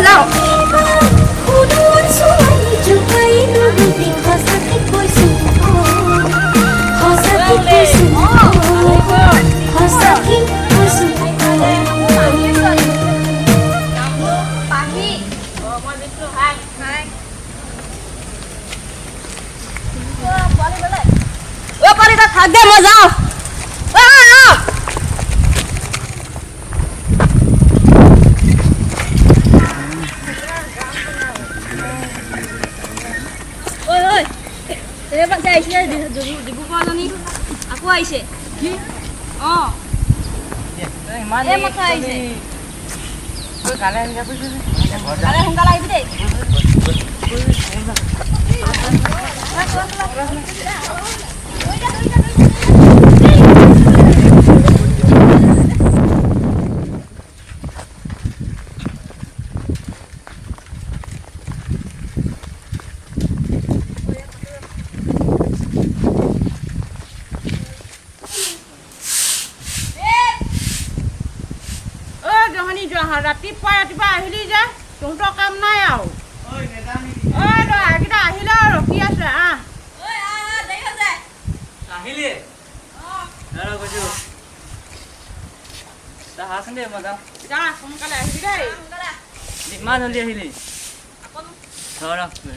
যাওঁ থাক দে মই যাওঁ ডিব্ৰুগড়জনী আকৌ আহিছে কি অঁ এই মাথা আহিছে সোনকালে আহিবি দেই ৰাতিপুৱা আহিলি যে তহঁতৰ কাম নাই আৰু এইকেইটা আহিলে আৰু ৰখি আছে সোনকালে আহিবি দেই ইমান জলদি আহিলি সোনকালে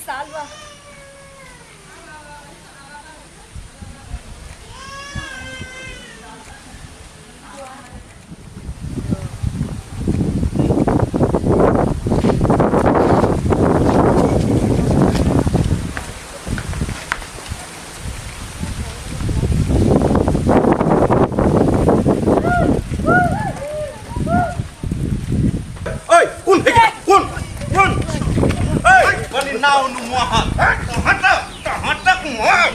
salva. Nào nụ mùa hả? Hả ta cũng mùa hả?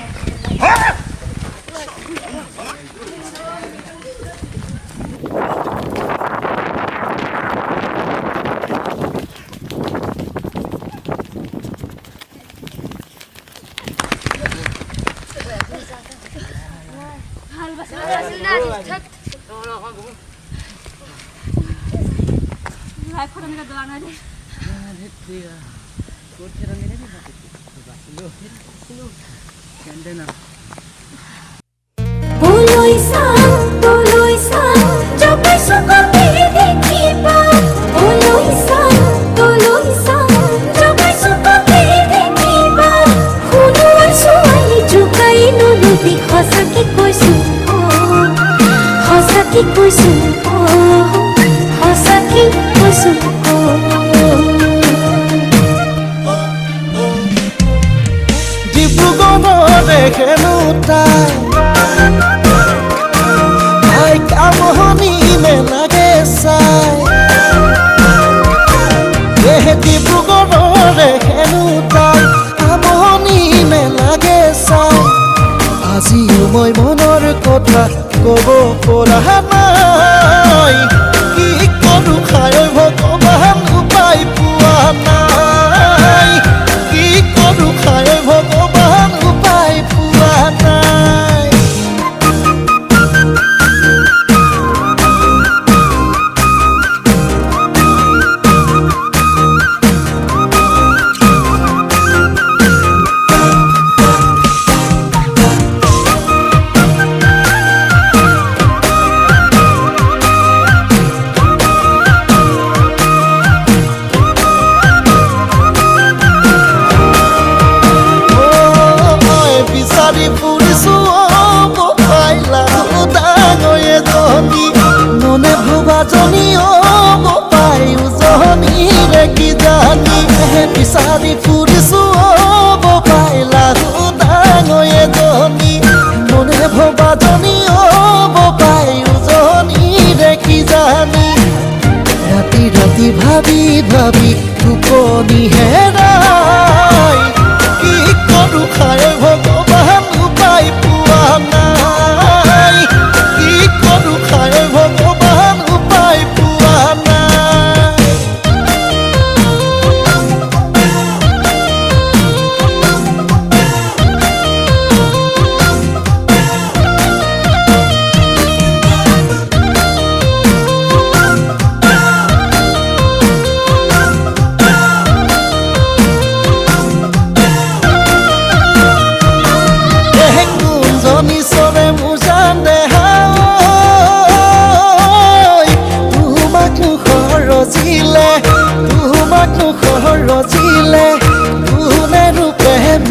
মই মনৰ কথা কব পৰা নাই কি কৰো খায় ভগৱান উপায় পোৱা নাই কি কৰো খায় ভগৱান উপায় পোৱা নাই বিচাৰি ফুৰিছো পাইলা ডাঙৰ এজনী মনে ভবা জনী পাই উজনী দেখি জানি ৰাতি ৰাতি ভাবি ভাবি টোপনি হেৰা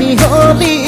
মিহলি